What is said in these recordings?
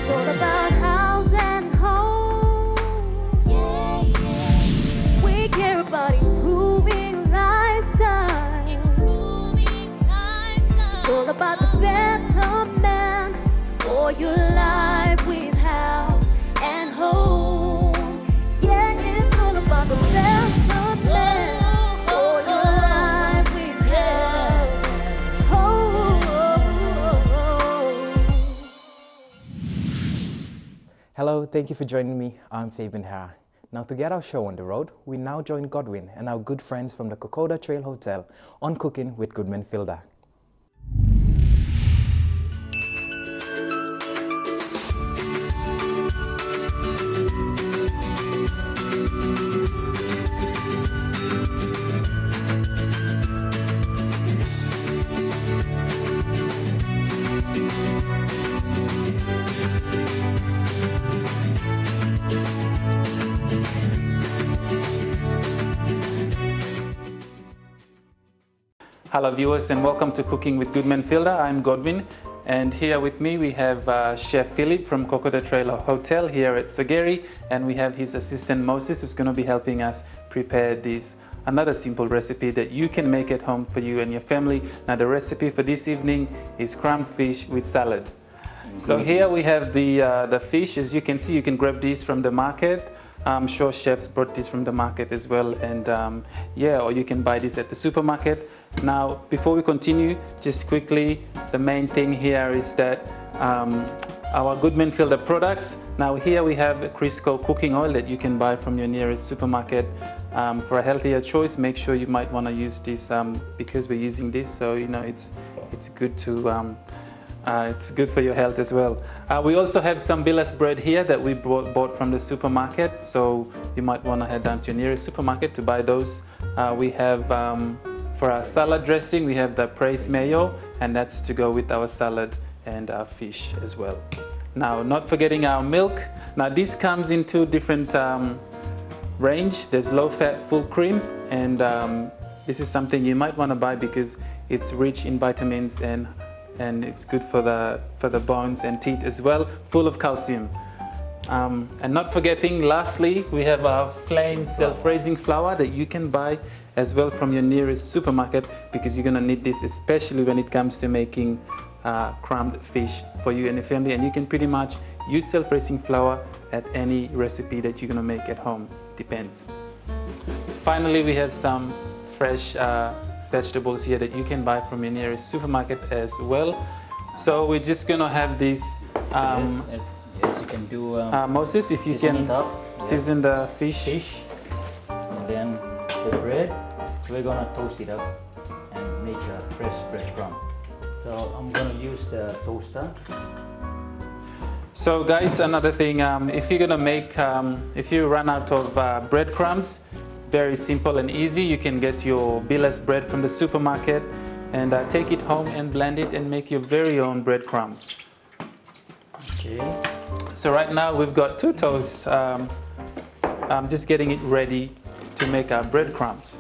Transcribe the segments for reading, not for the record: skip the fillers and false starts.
It's all about house and home. Yeah, yeah. We care about improving lifestyle. It's all about the betterment for your life with house and home. Yeah, it's all about the betterment for your life with house and home. Hello, thank you for joining me. I'm Fabian Hara. Now to get our show on the road, we now join Godwin and our good friends from the Kokoda Trail Hotel on Cooking with Goodman Fielder. Hello viewers and welcome to Cooking with Goodman Fielder. I'm Godwin and here with me we have Chef Philip from Kokoda Trail Hotel here at Sogeri, and we have his assistant Moses who's going to be helping us prepare this another simple recipe that you can make at home for you and your family. Now the recipe for this evening is crumbed fish with salad. So here we have the fish. As you can see, you can grab these from the market. I'm sure chefs brought this from the market as well, and yeah, or you can buy this at the supermarket. Now before we continue, just quickly, the main thing here is that our Goodman Fielder products. Now here we have a Crisco cooking oil that you can buy from your nearest supermarket. For a healthier choice, make sure you might want to use this because we're using this, so you know it's good to it's good for your health as well. We also have some billas bread here that we bought from the supermarket, so you might want to head down to your nearest supermarket to buy those. We have for our salad dressing, we have the praise mayo, and that's to go with our salad and our fish as well. Now, not forgetting our milk. Now this comes in two different range. There's low-fat full cream, and this is something you might want to buy because it's rich in vitamins and it's good for the bones and teeth as well, full of calcium. And not forgetting, lastly, we have our plain self-raising flour that you can buy as well from your nearest supermarket, because you're going to need this especially when it comes to making crumbed fish for you and your family. And you can pretty much use self-raising flour at any recipe that you're going to make at home. Depends. Finally, we have some fresh vegetables here that you can buy from your nearest supermarket as well. So we're just going to have this. Yes, you can do. Moses, if you can season the fish. And then the bread, we're going to toast it up and make a fresh breadcrumb. So I'm going to use the toaster. So guys, another thing, if you're going to make, if you run out of breadcrumbs, very simple and easy. You can get your billas bread from the supermarket and take it home and blend it and make your very own breadcrumbs. Okay. So right now we've got two toasts. I'm just getting it ready to make our breadcrumbs.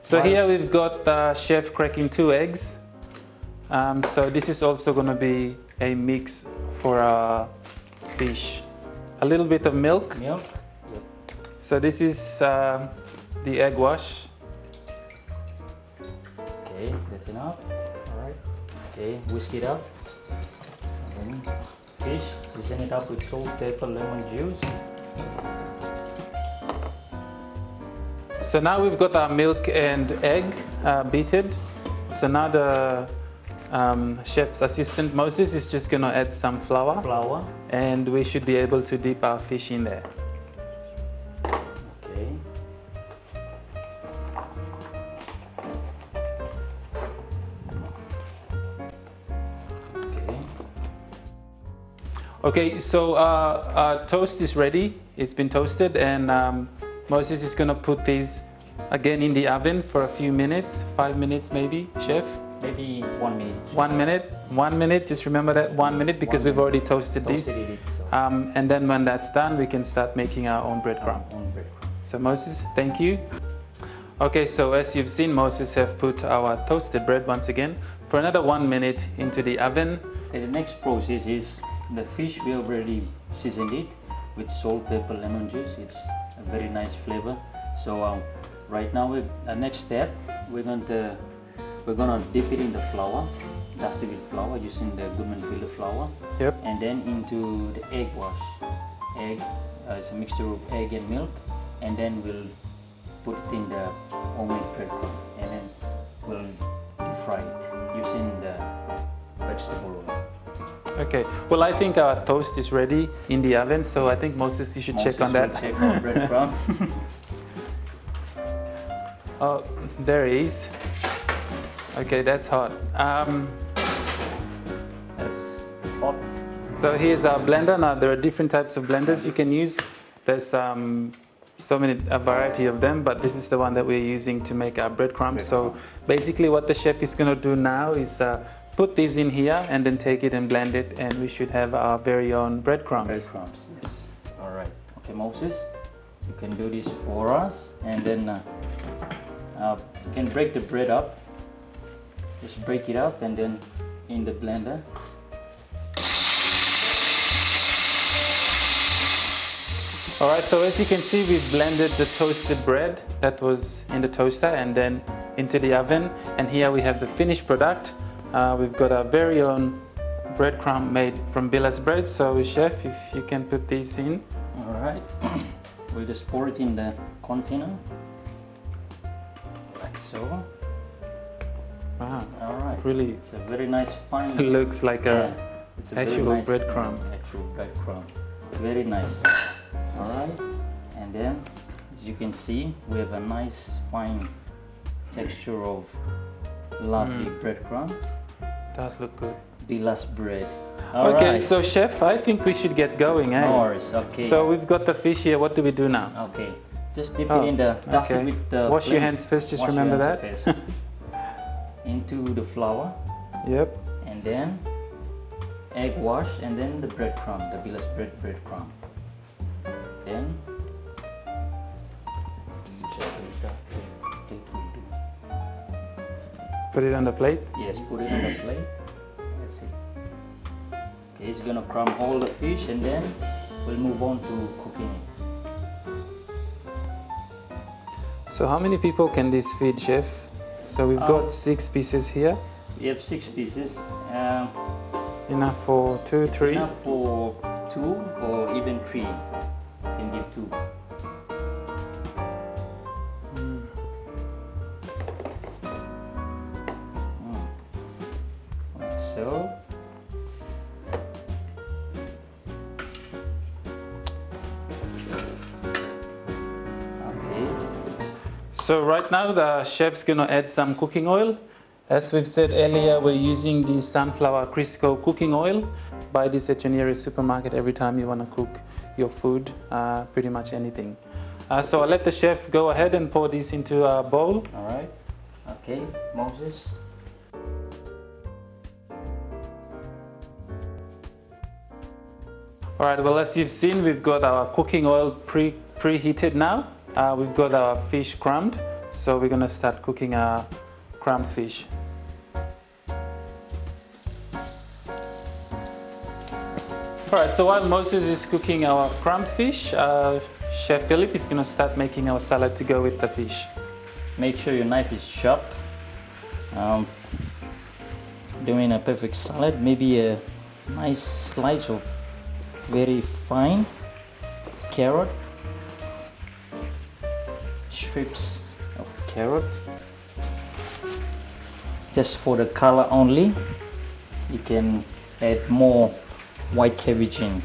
So here we've got the chef cracking 2 eggs. So this is also going to be a mix for our fish. A little bit of milk. Milk. So this is the egg wash. Okay, that's enough. All right. Okay, whisk it up. And then fish, season it up with salt, pepper, lemon juice. So now we've got our milk and egg beaten. So now the chef's assistant Moses is just going to add some flour. And we should be able to dip our fish in there. Okay, so our toast is ready. It's been toasted, and Moses is going to put these again in the oven for a few minutes, 5 minutes maybe, chef? Maybe 1 minute. 1 minute? 1 minute, just remember that, 1 minute, because we've already toasted these. And then when that's done, we can start making our own breadcrumbs. So Moses, thank you. Okay, so as you've seen, Moses have put our toasted bread once again for another 1 minute into the oven. Okay, the next process is The fish, we already seasoned it with salt, pepper, lemon juice. It's a very nice flavor. So right now, the next step, we're gonna dip it in the flour, dust it with flour using the Goodman Fielder flour. Yep. And then into the egg wash. It's a mixture of egg and milk, and then we'll put it in the homemade breadcrumb, and then we'll deep fry it using the vegetable oil. Okay, well I think our toast is ready in the oven, so I think Moses, you should check on that. Check on breadcrumb. Oh, there he is. Okay, that's hot. That's hot. So here's our blender. Now there are different types of blenders you can use. There's a variety of them, but this is the one that we're using to make our breadcrumbs. So basically what the chef is going to do now is put these in here and then take it and blend it, and we should have our very own breadcrumbs. Breadcrumbs, yes. All right. Okay, Moses, you can do this for us, and then you can break the bread up. Just break it up and then in the blender. All right, so as you can see, we've blended the toasted bread that was in the toaster and then into the oven. And here we have the finished product. We've got our very own breadcrumb made from billas bread. So chef, if you can put these in. All right. We'll just pour it in the container, like so. Wow. All right. Really, It's a very nice fine. it looks like It's a very actual nice, breadcrumbs. Actual breadcrumb. Very nice. All right. And then, as you can see, we have a nice fine texture of lovely breadcrumbs. Does look good. Billas bread. All Okay, right. so chef, I think we should get going, eh? No worries. Okay. So we've got the fish here. What do we do now? Okay. Just dip it in the dust it okay. with the Wash your plate. hands first, just Wash your remember hands that. first. Into the flour, Yep. and then egg wash, and then the breadcrumb, the billas breadcrumb. Then Put it on the plate. yes, put it on the plate. That's it. Okay, it's gonna crumb all the fish, and then we'll move on to cooking it. So how many people can this feed, chef? So we've got 6 pieces here. We have 6 pieces. Enough for 2, 3? Enough for 2 or even 3. You can give 2. Like so. Okay. So right now the chef's gonna add some cooking oil. As we've said earlier, we're using the sunflower Crisco cooking oil. Buy this at your nearest supermarket every time you wanna cook your food, pretty much anything. So I'll let the chef go ahead and pour this into a bowl. All right. Okay, Moses. All right, well, as you've seen, we've got our cooking oil preheated now. We've got our fish crumbed, so we're gonna start cooking our crumbed fish. All right, so while Moses is cooking our crumbed fish, Chef Philip is gonna start making our salad to go with the fish. Make sure your knife is sharp. Doing a perfect salad, maybe a nice slice of very fine carrot, strips of carrot, just for the color only. You can add more white cabbage in.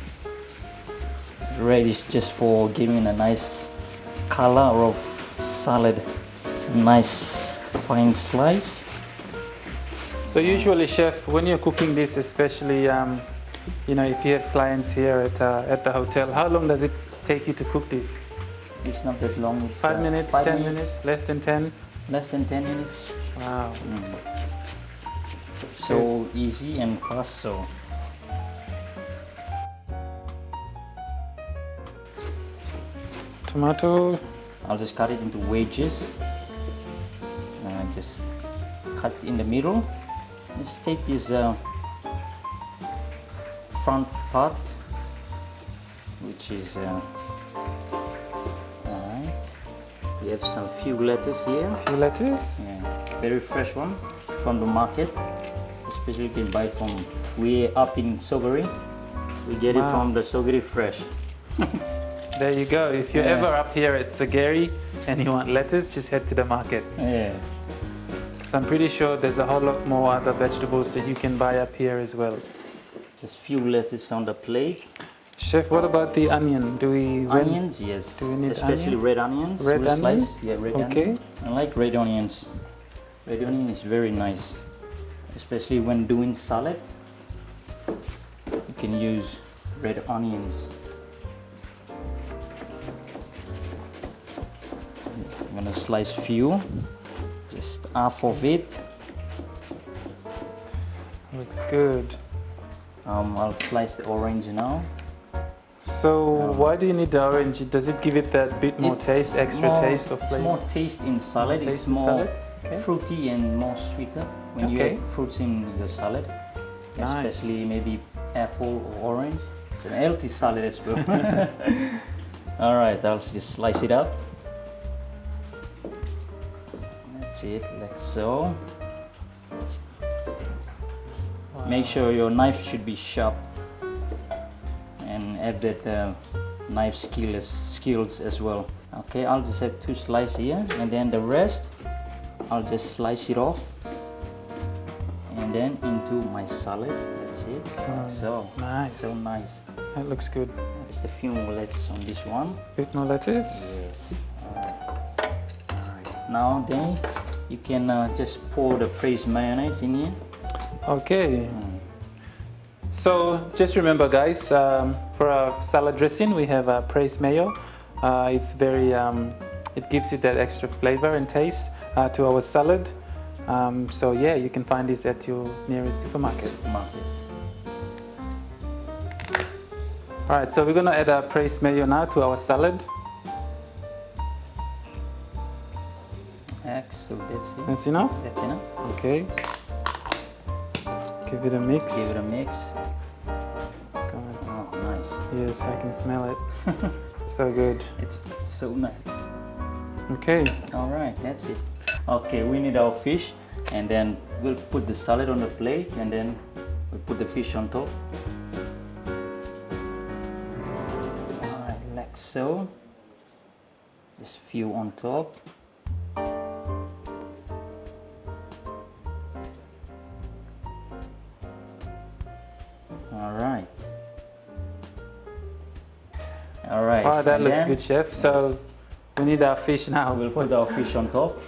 Red is just for giving a nice color of salad. It's a nice fine slice. So usually, chef, when you're cooking this, especially you know, if you have clients here at the hotel, how long does it take you to cook this? It's not that long. It's 5 minutes, 5 10 minutes, less than 10? Less than 10 minutes. Wow. It's so easy and fast. So Tomato. I'll just cut it into wedges. Just cut in the middle. Just take this front part, which is alright. We have some few lettuce here. Few lettuce. Yeah, very fresh one from the market. Especially you can buy from, we're up in Sogeri. We get it from the Sogeri fresh. There you go. If you're ever up here at Sogeri and you want lettuce, just head to the market. Yeah. So I'm pretty sure there's a whole lot more other vegetables that you can buy up here as well. Just few lettuce on the plate. Chef, what about the onion? Do we onions? Yes. Do we need especially onion? red onions? Red onion? Slice. Yeah, red Okay. onion. I like red onions. Red onion is very nice, especially when doing salad. You can use red onions. I'm gonna slice few, just half of it. Looks good. I'll slice the orange now. So why do you need the orange? Does it give it that bit more taste, extra taste or flavor? It's more taste in salad. More it's taste in more salad? Okay. fruity and more sweeter when you Okay. add fruits in your salad, Nice. especially maybe apple or orange. It's an healthy salad as well. All right, I'll just slice it up. That's it, like so. Make sure your knife should be sharp and have that knife skills as well. Okay, I'll just have 2 slices here, and then the rest I'll just slice it off and then into my salad. That's it. Like so. Nice. So nice. That looks good. Just a few more lettuce on this one. Bit more lettuce. Yes. Alright. Now then you can just pour the braised mayonnaise in here. Okay. So just remember, guys, for our salad dressing, we have braised mayo. It's very, it gives it that extra flavor and taste to our salad. So yeah, you can find this at your nearest supermarket. All right, so we're gonna add our braised mayo now to our salad. So that's it. That's enough? That's enough. Okay. Give it a mix. Give it a mix. God. Oh, nice. Yes, I can smell it. So good. It's so nice. Okay. All right, that's it. Okay, we need our fish, and then we'll put the salad on the plate, and then we'll put the fish on top. All right, like so. Just few on top. All right. All right. Oh, that and looks then- good, chef. So Yes. we need our fish now. We'll put our fish on top.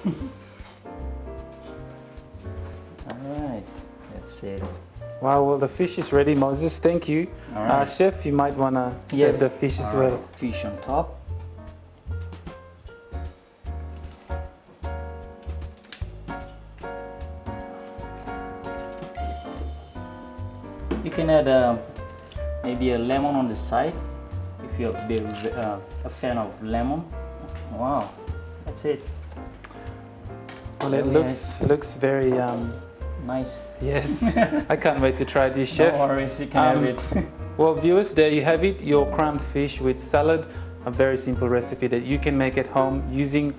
All right, that's it. Wow, well, the fish is ready, Moses. Thank you. All right. Chef, you might want to serve the fish as All well. right, fish on top. You can add maybe a lemon on the side if you're a fan of lemon. Wow, that's it. Well, it There we looks very Nice. yes. I can't wait to try this, chef. No worries, you can have it. Well, viewers, there you have it, your crumbed fish with salad. A very simple recipe that you can make at home using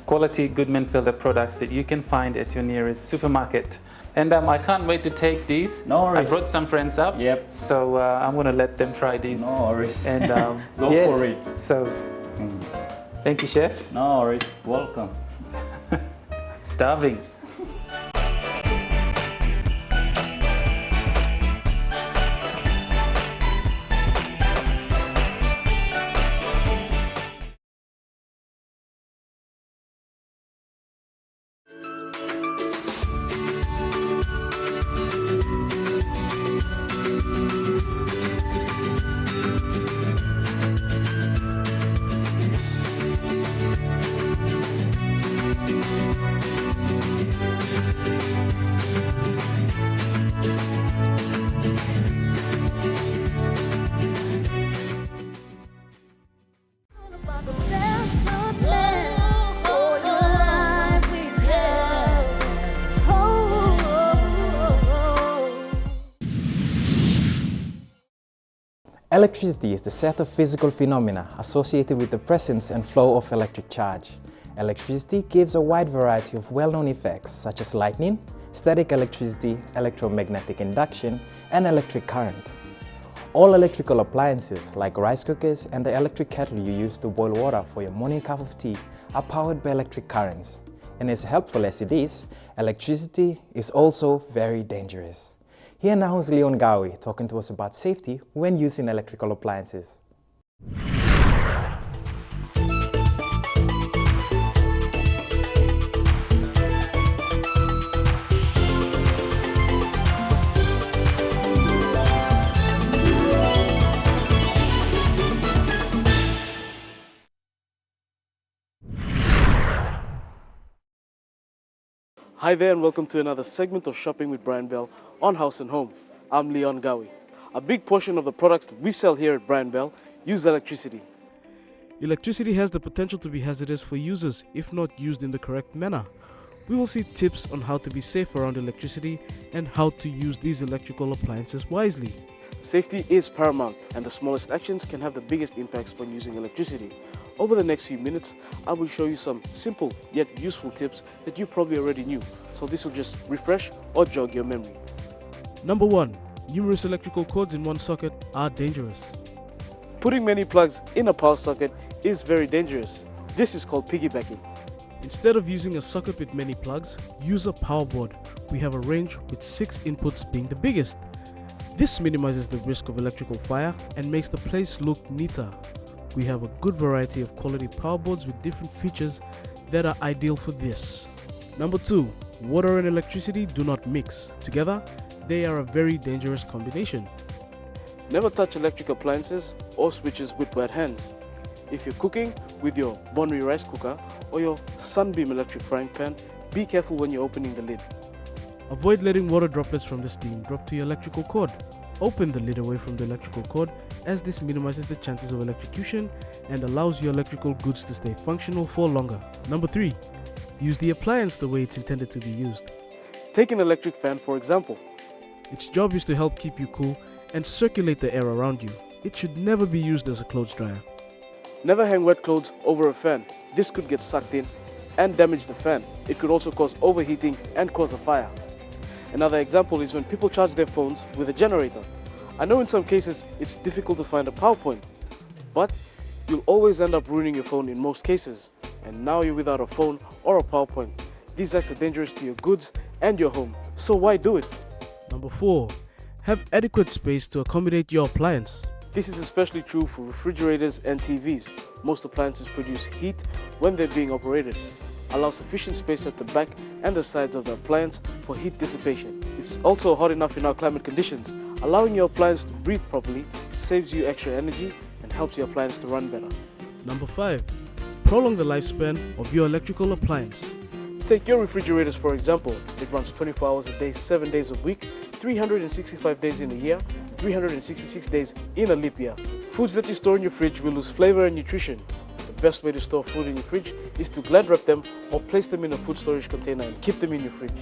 quality Goodman Fielder products that you can find at your nearest supermarket. And I can't wait to take these. No worries. I brought some friends up. Yep. So I'm going to let them try these. No worries. And Go yes, for it. So thank you, chef. No worries. Welcome. Starving. Electricity is the set of physical phenomena associated with the presence and flow of electric charge. Electricity gives a wide variety of well-known effects such as lightning, static electricity, electromagnetic induction, and electric current. All electrical appliances like rice cookers and the electric kettle you use to boil water for your morning cup of tea are powered by electric currents. And as helpful as it is, electricity is also very dangerous. Here now is Leon Gawi talking to us about safety when using electrical appliances. Hi there and welcome to another segment of Shopping with Brian Bell on House and Home. I'm Leon Gawi. A big portion of the products that we sell here at Brian Bell use electricity. Electricity has the potential to be hazardous for users if not used in the correct manner. We will see tips on how to be safe around electricity and how to use these electrical appliances wisely. Safety is paramount and the smallest actions can have the biggest impacts when using electricity. Over the next few minutes, I will show you some simple yet useful tips that you probably already knew, so this will just refresh or jog your memory. Number 1. Numerous electrical cords in one socket are dangerous. Putting many plugs in a power socket is very dangerous. This is called piggybacking. Instead of using a socket with many plugs, use a power board. We have a range with 6 inputs being the biggest. This minimizes the risk of electrical fire and makes the place look neater. We have a good variety of quality power boards with different features that are ideal for this. Number 2. Water and electricity do not mix. Together, they are a very dangerous combination. Never touch electric appliances or switches with wet hands. If you're cooking with your Bonri rice cooker or your Sunbeam electric frying pan, be careful when you're opening the lid. Avoid letting water droplets from the steam drop to your electrical cord. Open the lid away from the electrical cord as this minimizes the chances of electrocution and allows your electrical goods to stay functional for longer. Number 3. Use the appliance the way it's intended to be used. Take an electric fan for example. Its job is to help keep you cool and circulate the air around you. It should never be used as a clothes dryer. Never hang wet clothes over a fan. This could get sucked in and damage the fan. It could also cause overheating and cause a fire. Another example is when people charge their phones with a generator. I know in some cases it's difficult to find a power point, but you'll always end up ruining your phone in most cases. And now you're without a phone or a power point. These acts are dangerous to your goods and your home, so why do it? Number 4. Have adequate space to accommodate your appliance. This is especially true for refrigerators and TVs. Most appliances produce heat when they're being operated. Allow sufficient space at the back and the sides of the appliance for heat dissipation. It's also hot enough in our climate conditions. Allowing your appliance to breathe properly saves you extra energy and helps your appliance to run better. Number 5. Prolong the lifespan of your electrical appliance. Take your refrigerators for example. It runs 24 hours a day, 7 days a week, 365 days in a year, 366 days in a leap year. Foods that you store in your fridge will lose flavor and nutrition. The best way to store food in your fridge is to glad wrap them or place them in a food storage container and keep them in your fridge.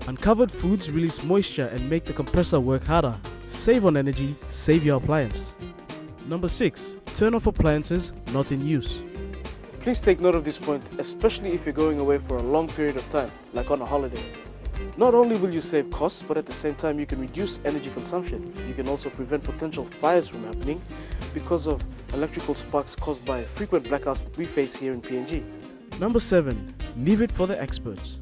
Uncovered foods release moisture and make the compressor work harder. Save on energy, save your appliance. Number 6. Turn off appliances not in use. Please take note of this point, especially if you're going away for a long period of time, like on a holiday. Not only will you save costs, but at the same time you can reduce energy consumption. You can also prevent potential fires from happening because of electrical sparks caused by frequent blackouts that we face here in PNG. Number 7. Leave it for the experts.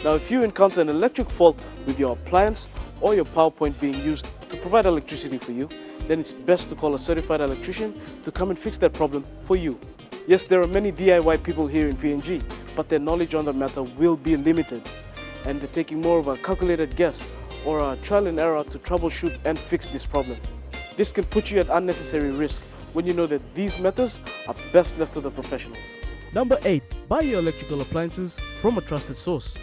Now if you encounter an electric fault with your appliance or your power point being used to provide electricity for you, then it's best to call a certified electrician to come and fix that problem for you. Yes, there are many DIY people here in PNG, but their knowledge on the matter will be limited, and they're taking more of a calculated guess or a trial and error to troubleshoot and fix this problem. This can put you at unnecessary risk when you know that these methods are best left to the professionals. Number 8. Buy your electrical appliances from a trusted source.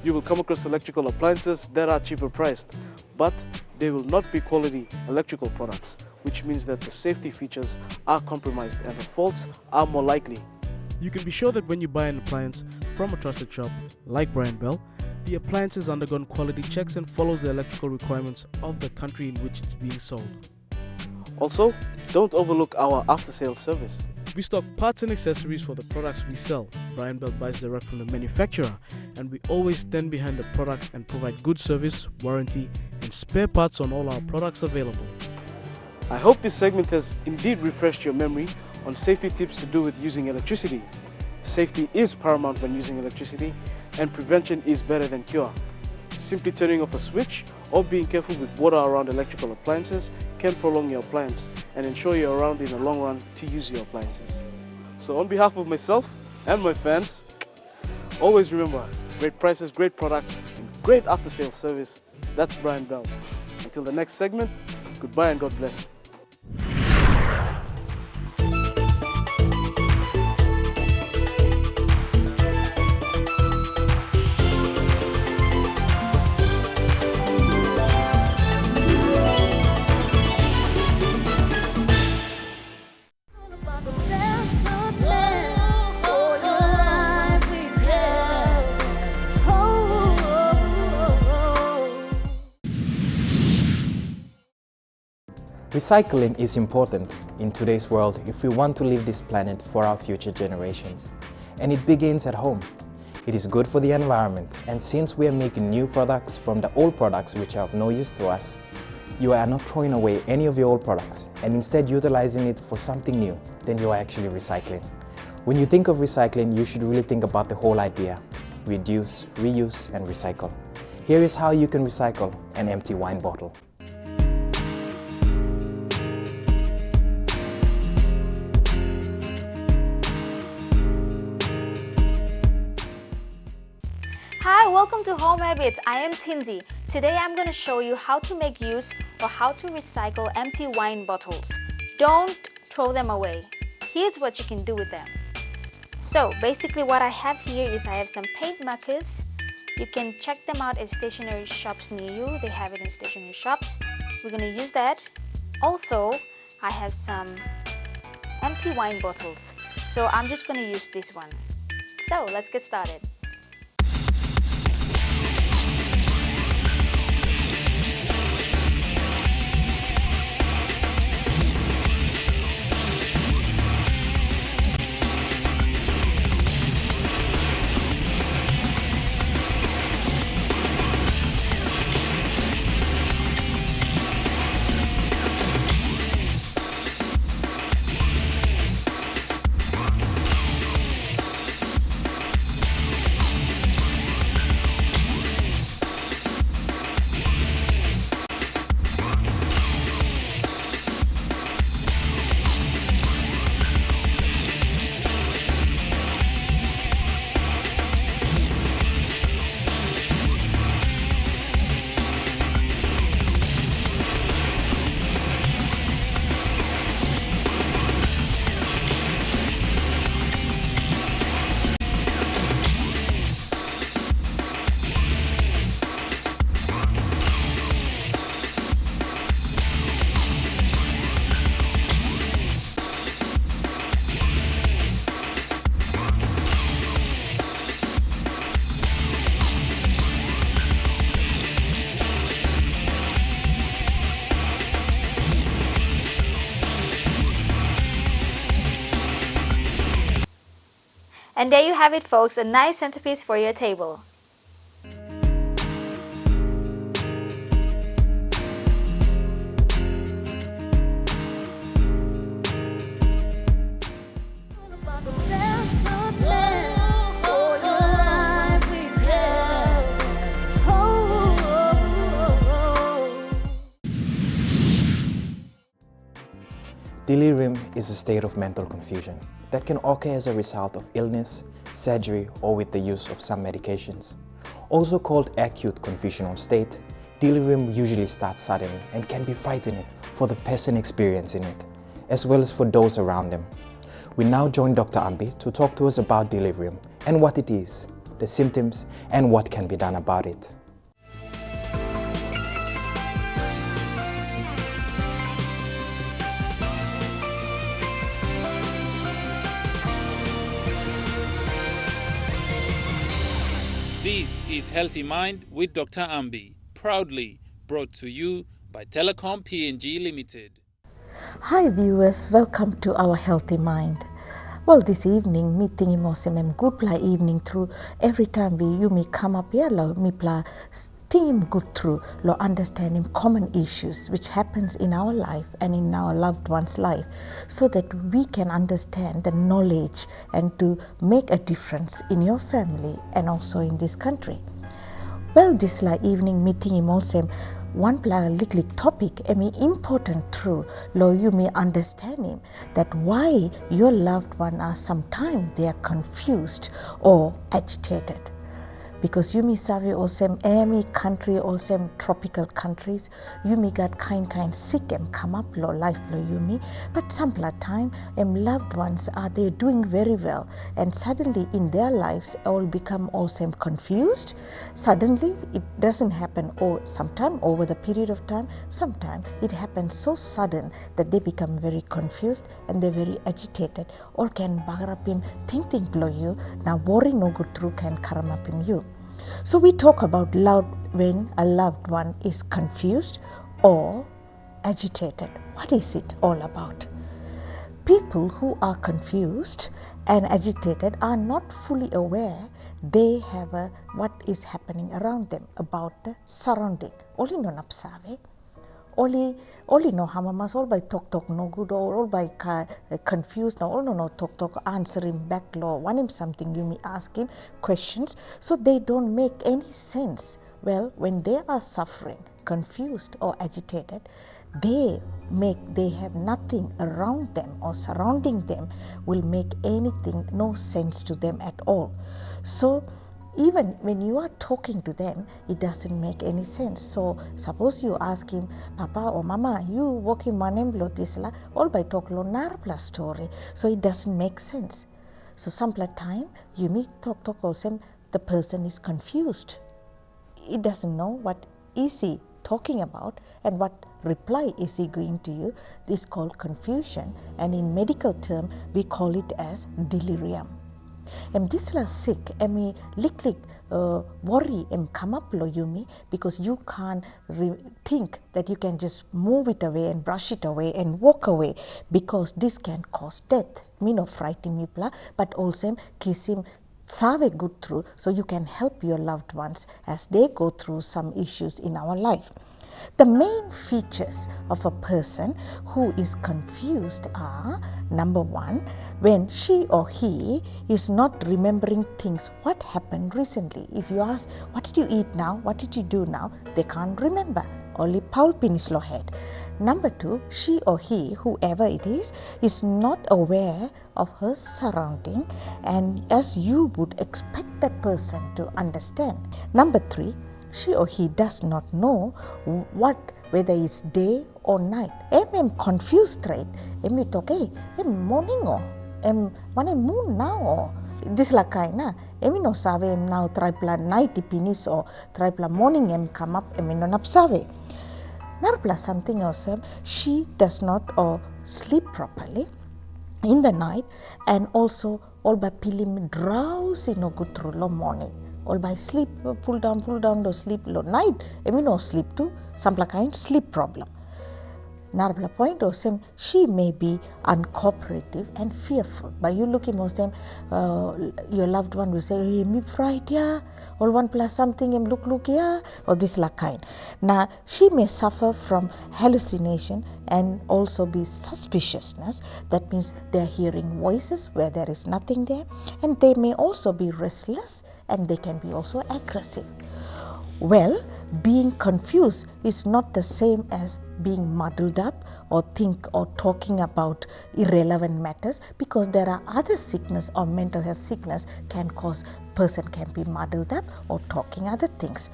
You will come across electrical appliances that are cheaper priced, but they will not be quality electrical products, which means that the safety features are compromised and the faults are more likely. You can be sure that when you buy an appliance from a trusted shop like Brian Bell, the appliance has undergone quality checks and follows the electrical requirements of the country in which it's being sold. Also, don't overlook our after-sales service. We stock parts and accessories for the products we sell. Brian Bell buys direct from the manufacturer, and we always stand behind the products and provide good service, warranty, and spare parts on all our products available. I hope this segment has indeed refreshed your memory on safety tips to do with using electricity. Safety is paramount when using electricity, and prevention is better than cure. Simply turning off a switch or being careful with water around electrical appliances can prolong your appliance and ensure you're around in the long run to use your appliances. So on behalf of myself and my fans, always remember, great prices, great products, and great after-sales service. That's Brian Bell. Until the next segment, goodbye and God bless. Recycling is important in today's world if we want to leave this planet for our future generations. And it begins at home. It is good for the environment, and since we are making new products from the old products which are of no use to us, you are not throwing away any of your old products and instead utilizing it for something new, then you are actually recycling. When you think of recycling, you should really think about the whole idea: reduce, reuse, and recycle. Here is how you can recycle an empty wine bottle. Hi, welcome to Home Habits. I am Tindy. Today I'm going to show you how to make use or how to recycle empty wine bottles. Don't throw them away. Here's what you can do with them. So basically what I have here is I have some paint markers. You can check them out at stationery shops near you. They have it in stationery shops. We're going to use that. Also, I have some empty wine bottles. So I'm just going to use this one. So let's get started. And there you have it, folks, a nice centerpiece for your table. Delirium is a state of mental confusion that can occur as a result of illness, surgery, or with the use of some medications. Also called acute confusional state, delirium usually starts suddenly and can be frightening for the person experiencing it, as well as for those around them. We now join Dr. Ambi to talk to us about delirium and what it is, the symptoms, and what can be done about it. This is Healthy Mind with Dr. Ambi, proudly brought to you by Telecom PNG Limited. Hi viewers, welcome to our Healthy Mind. Well, this evening, me tingi mo semem good pla evening through every time you me come up here, lo me pla tingi good through, lo understanding common issues which happens in our life and in our loved one's life, so that we can understand the knowledge and to make a difference in your family and also in this country. Well, this la evening meeting in Molsem, one little topic, important through, lo you may understand him, that why your loved one are sometimes they are confused or agitated. Because you may survey also any country, also tropical countries, you may get kind sick and come up low life low you may, but some time loved ones are they doing very well, and suddenly in their lives all become also confused. Suddenly it doesn't happen, or sometime over the period of time, sometime it happens so sudden that they become very confused and they're very agitated. All can bugger up in thinking below you. Now worry no good through can come up in you. So we talk about when a loved one is confused or agitated. What is it all about? People who are confused and agitated are not fully aware they have what is happening around them, about the surrounding. Only no napsave. Only no hamamas, all by talk no good, or all by confused, no, all no talk answer him back, law, want him something, you may ask him questions, so they don't make any sense. Well, when they are suffering, confused or agitated, they have nothing around them or surrounding them will make anything, no sense to them at all. So even when you are talking to them, it doesn't make any sense. So suppose you ask him, Papa or Mama, you working manem lo tisla, all by talk lo narpla story. So it doesn't make sense. So some time you meet talk also, the person is confused. He doesn't know what is he talking about and what reply is he going to you. This is called confusion, and in medical term we call it as delirium. This la sick, lick worry come up lo you because you can't think that you can just move it away and brush it away and walk away, because this can cause death. Me no frighten me pla, but also kiss him save good through, so you can help your loved ones as they go through some issues in our life. The main features of a person who is confused are, number one, when she or he is not remembering things what happened recently. If you ask, what did you eat now? What did you do now? They can't remember. Only Paul Pinislo head. Number two, she or he, whoever it is not aware of her surrounding, and as you would expect that person to understand. Number three, she or he does not know whether it's day or night. I'm confused, right? I'm talk, morning or one moon now or this la kaina. No save now tripla night pinis or tripla morning come up no napsave. Narpla something else, she does not or sleep properly in the night, and also all by pilim drowsy no good through lo morning. All by sleep, pull down to sleep lo night. No sleep too, some kind sleep problem. Narpla point or same, she may be uncooperative and fearful. By you looking most time, your loved one will say, hey, me fright yeah, or one plus something, look yeah, or this la kind. Now she may suffer from hallucination and also be suspiciousness. That means they're hearing voices where there is nothing there, and they may also be restless, and they can be also aggressive. Well, being confused is not the same as being muddled up or think or talking about irrelevant matters, because there are other sickness or mental health sickness can cause person can be muddled up or talking other things.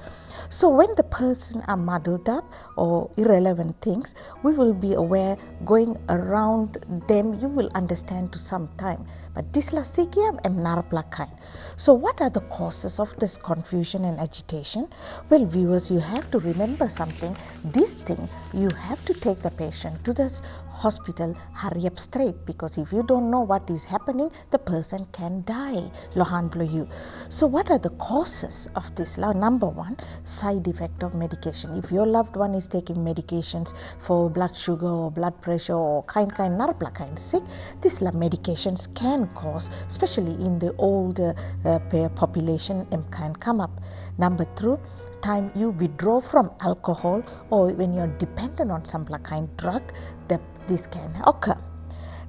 So when the person are muddled up or irrelevant things, we will be aware going around them, you will understand to some time. But this la sikiam em narpla kind. So what are the causes of this confusion and agitation? Well, viewers, you have to remember something. This thing, you have to take the patient to this hospital, hurry up straight, because if you don't know what is happening, the person can die. Lohan blow you. So what are the causes of this? Number one, side effect of medication. If your loved one is taking medications for blood sugar or blood pressure or kind sick, these medications can cause, especially in the older population, can come up. Number two, time you withdraw from alcohol or when you're dependent on some kind drug, this can occur.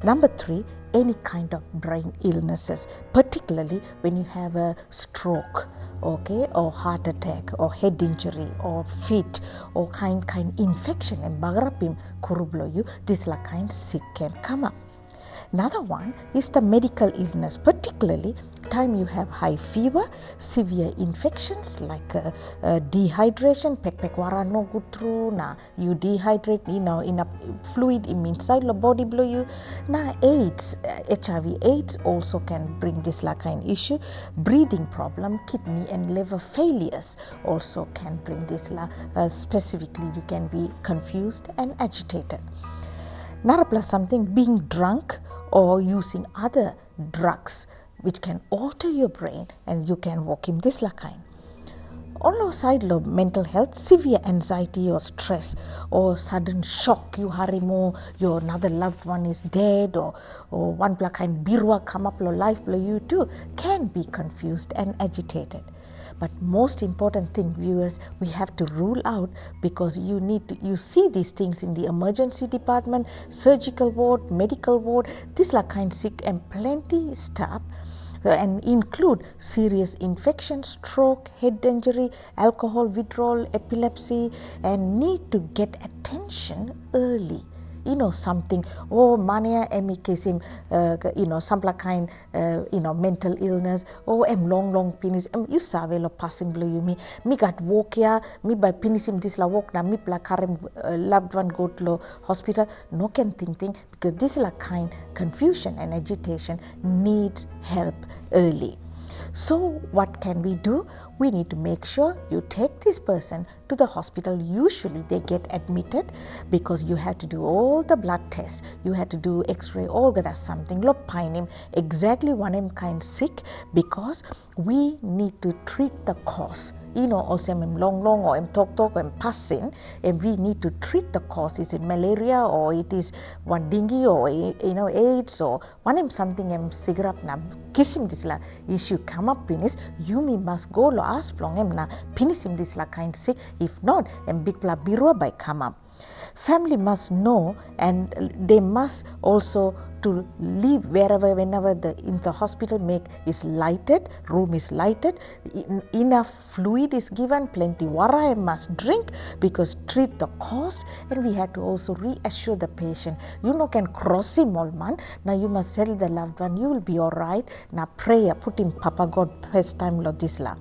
Number three, any kind of brain illnesses, particularly when you have a stroke, okay, or heart attack or head injury or fit or kind infection and bagarapim kurublo you, this kind sick can come up. Another one is the medical illness, particularly time you have high fever, severe infections like dehydration, pekpekwara no good through, you dehydrate, in a fluid inside the body blow you. AIDS, HIV AIDS also can bring this kind issue. Breathing problem, kidney and liver failures also can bring this specifically you can be confused and agitated. Narapla something, being drunk or using other drugs which can alter your brain and you can walk in this kind. On the side of mental health, severe anxiety or stress or sudden shock, you hurry more, your another loved one is dead or one kind birwa come up your life you too, can be confused and agitated. But most important thing, viewers, we have to rule out, because you see these things in the emergency department, surgical ward, medical ward, this kind sick and plenty stuff, and include serious infection, stroke, head injury, alcohol withdrawal, epilepsy, and need to get attention early. Something, mania emikisim, some kind, mental illness, long penis, you save lo passing blue you me got walk ya, me by penisim this la walk na me pla karem loved one go to hospital, no can think, because this la kind confusion and agitation needs help early. So what can we do? We need to make sure you take this person to the hospital. Usually they get admitted because you have to do all the blood tests, you have to do x-ray, all that as something, him exactly one him kind sick, because we need to treat the cause. Also long or talk or passing, and we need to treat the cause. Is it malaria or it is one dengue or AIDS or one something cigarette na kissim this la issue come up penis, you must go lo ask long na pinisim this la kind sick. If not, big pla birua by come up. Family must know, and they must also to leave whenever in the hospital is lighted, room is lighted, enough fluid is given, plenty water I must drink, because treat the cause. And we have to also reassure the patient, can cross him all man, now you must tell the loved one you will be all right, now prayer, put him Papa God first time lo this la.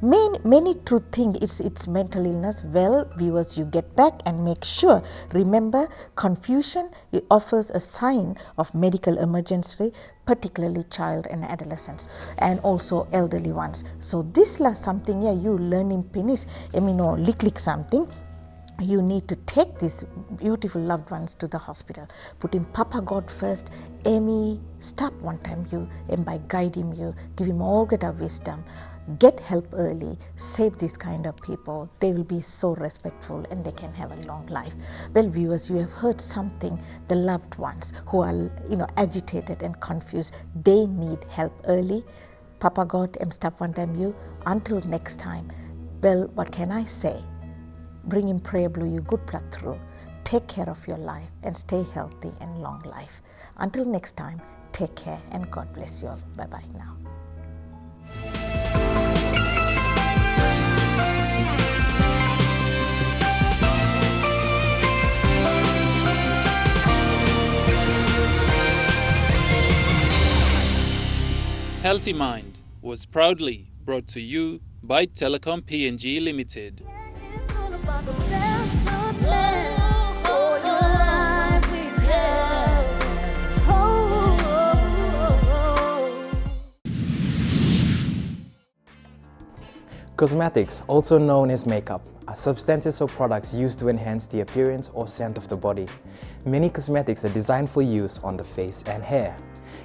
Many true think it's mental illness. Well, viewers, you get back and make sure. Remember, confusion, it offers a sign of medical emergency, particularly child and adolescents, and also elderly ones. So this is something you learn in penis, lick something. You need to take these beautiful loved ones to the hospital. Put him Papa God first. Amy, stop one time you, and by guide him you, give him all that of wisdom. Get help early, save these kind of people. They will be so respectful and they can have a long life. Well, viewers, you have heard something. The loved ones who are, agitated and confused, they need help early. Papa God, stop one time you. Until next time, well, what can I say? Bring in prayer blue you good blood through. Take care of your life and stay healthy and long life. Until next time, take care and God bless you all. Bye-bye now. Healthy Mind was proudly brought to you by Telecom PNG Limited. Cosmetics, also known as makeup, are substances or products used to enhance the appearance or scent of the body. Many cosmetics are designed for use on the face and hair.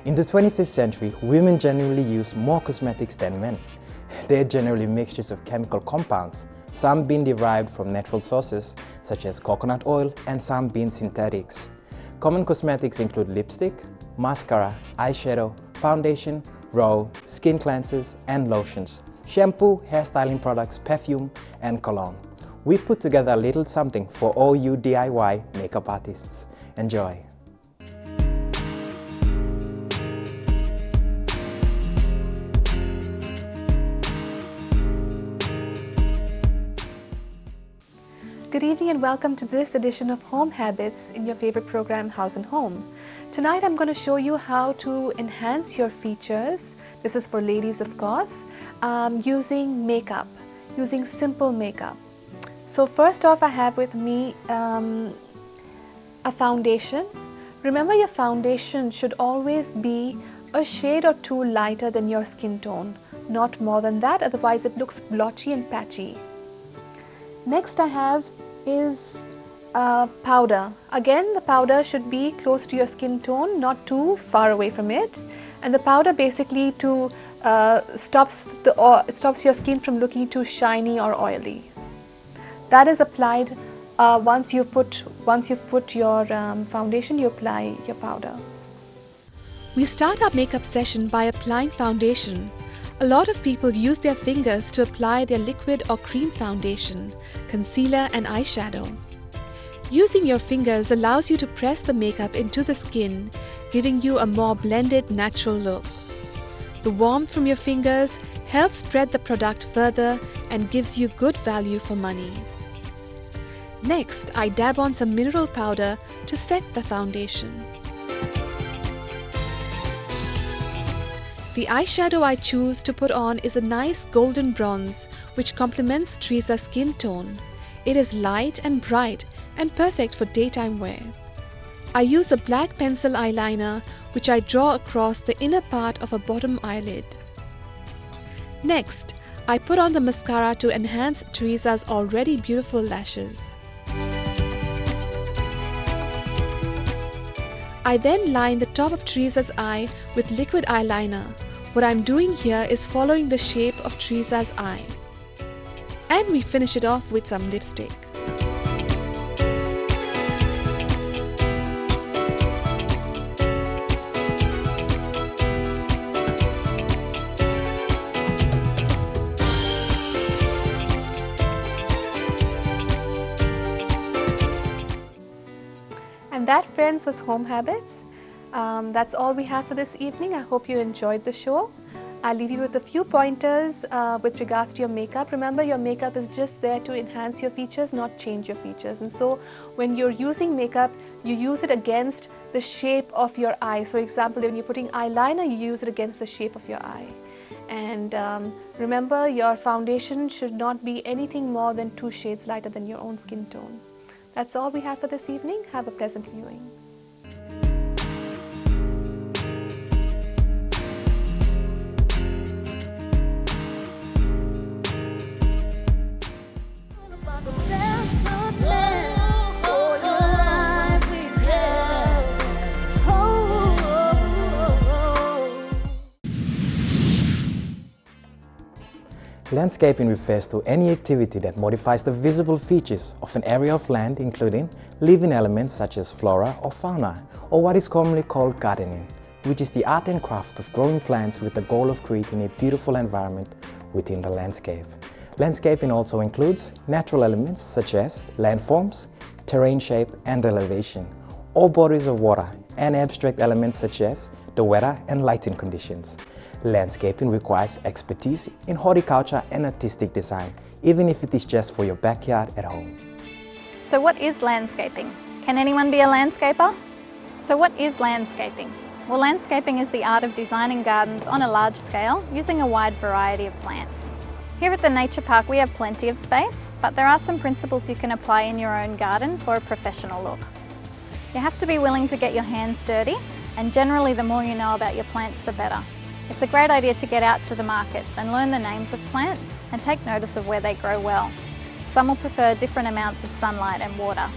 In the 21st century, women generally use more cosmetics than men. They're generally mixtures of chemical compounds, some being derived from natural sources such as coconut oil and some being synthetics. Common cosmetics include lipstick, mascara, eyeshadow, foundation, roll, skin cleansers and lotions, shampoo, hairstyling products, perfume and cologne. We put together a little something for all you DIY makeup artists. Enjoy! Good evening and welcome to this edition of Home Habits in your favorite program, House and Home. Tonight I'm going to show you how to enhance your features, this is for ladies of course, using makeup, using simple makeup. So first off, I have with me a foundation. Remember, your foundation should always be a shade or two lighter than your skin tone, not more than that, otherwise it looks blotchy and patchy. Next I have is powder. Again, the powder should be close to your skin tone, not too far away from it. And the powder basically stops your skin from looking too shiny or oily. That is applied once you've put your foundation, you apply your powder. We start our makeup session by applying foundation. A lot of people use their fingers to apply their liquid or cream foundation, concealer and eyeshadow. Using your fingers allows you to press the makeup into the skin, giving you a more blended, natural look. The warmth from your fingers helps spread the product further and gives you good value for money. Next, I dab on some mineral powder to set the foundation. The eyeshadow I choose to put on is a nice golden bronze, which complements Teresa's skin tone. It is light and bright and perfect for daytime wear. I use a black pencil eyeliner, which I draw across the inner part of a bottom eyelid. Next, I put on the mascara to enhance Teresa's already beautiful lashes. I then line the top of Teresa's eye with liquid eyeliner. What I'm doing here is following the shape of Teresa's eye. And we finish it off with some lipstick. And that, friends, was Home Habits. That's all we have for this evening. I hope you enjoyed the show. I'll leave you with a few pointers with regards to your makeup. Remember, your makeup is just there to enhance your features, not change your features. And so when you're using makeup, you use it against the shape of your eye. For example, when you're putting eyeliner, you use it against the shape of your eye. And remember, your foundation should not be anything more than 2 shades lighter than your own skin tone. That's all we have for this evening. Have a pleasant viewing. Landscaping refers to any activity that modifies the visible features of an area of land, including living elements such as flora or fauna, or what is commonly called gardening, which is the art and craft of growing plants with the goal of creating a beautiful environment within the landscape. Landscaping also includes natural elements such as landforms, terrain shape and elevation, or bodies of water, and abstract elements such as the weather and lighting conditions. Landscaping requires expertise in horticulture and artistic design, even if it is just for your backyard at home. So what is landscaping? Can anyone be a landscaper? So what is landscaping? Well, landscaping is the art of designing gardens on a large scale using a wide variety of plants. Here at the Nature Park we have plenty of space, but there are some principles you can apply in your own garden for a professional look. You have to be willing to get your hands dirty, and generally the more you know about your plants the better. It's a great idea to get out to the markets and learn the names of plants and take notice of where they grow well. Some will prefer different amounts of sunlight and water.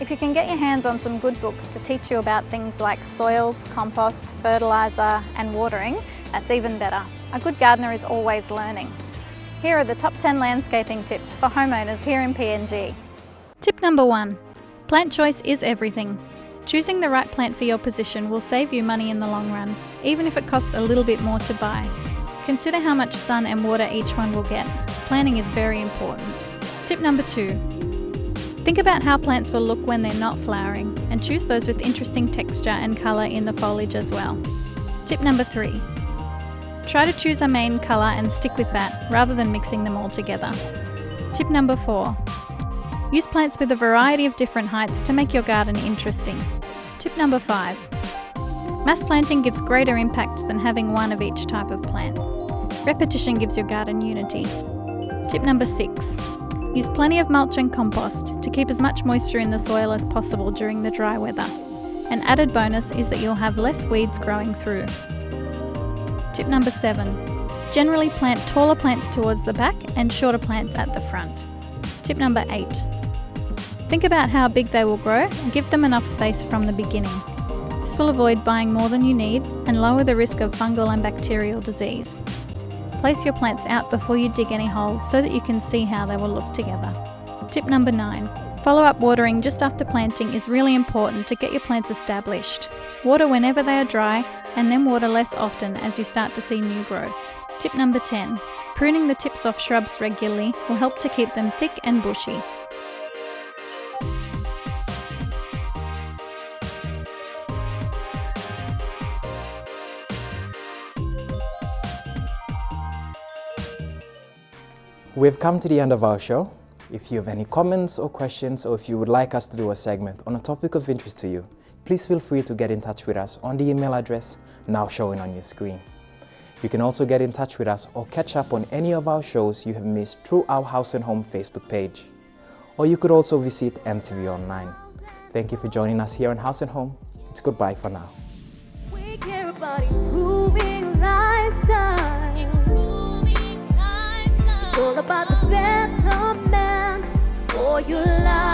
If you can get your hands on some good books to teach you about things like soils, compost, fertiliser and watering, that's even better. A good gardener is always learning. Here are the top 10 landscaping tips for homeowners here in PNG. Tip number 1. Plant choice is everything. Choosing the right plant for your position will save you money in the long run, even if it costs a little bit more to buy. Consider how much sun and water each one will get. Planning is very important. Tip number 2. Think about how plants will look when they're not flowering and choose those with interesting texture and colour in the foliage as well. Tip number 3. Try to choose a main colour and stick with that rather than mixing them all together. Tip number 4. Use plants with a variety of different heights to make your garden interesting. Tip number 5. Mass planting gives greater impact than having one of each type of plant. Repetition gives your garden unity. Tip number 6. Use plenty of mulch and compost to keep as much moisture in the soil as possible during the dry weather. An added bonus is that you'll have less weeds growing through. Tip number 7. Generally plant taller plants towards the back and shorter plants at the front. Tip number 8. Think about how big they will grow and give them enough space from the beginning. This will avoid buying more than you need and lower the risk of fungal and bacterial disease. Place your plants out before you dig any holes so that you can see how they will look together. Tip number 9. Follow-up watering just after planting is really important to get your plants established. Water whenever they are dry and then water less often as you start to see new growth. Tip number 10. Pruning the tips off shrubs regularly will help to keep them thick and bushy. We've come to the end of our show. If you have any comments or questions, or if you would like us to do a segment on a topic of interest to you, please feel free to get in touch with us on the email address now showing on your screen. You can also get in touch with us or catch up on any of our shows you have missed through our House and Home Facebook page. Or you could also visit EMTV online. Thank you for joining us here on House and Home. It's goodbye for now. We care about improving lifestyle. It's all about the betterment for your life.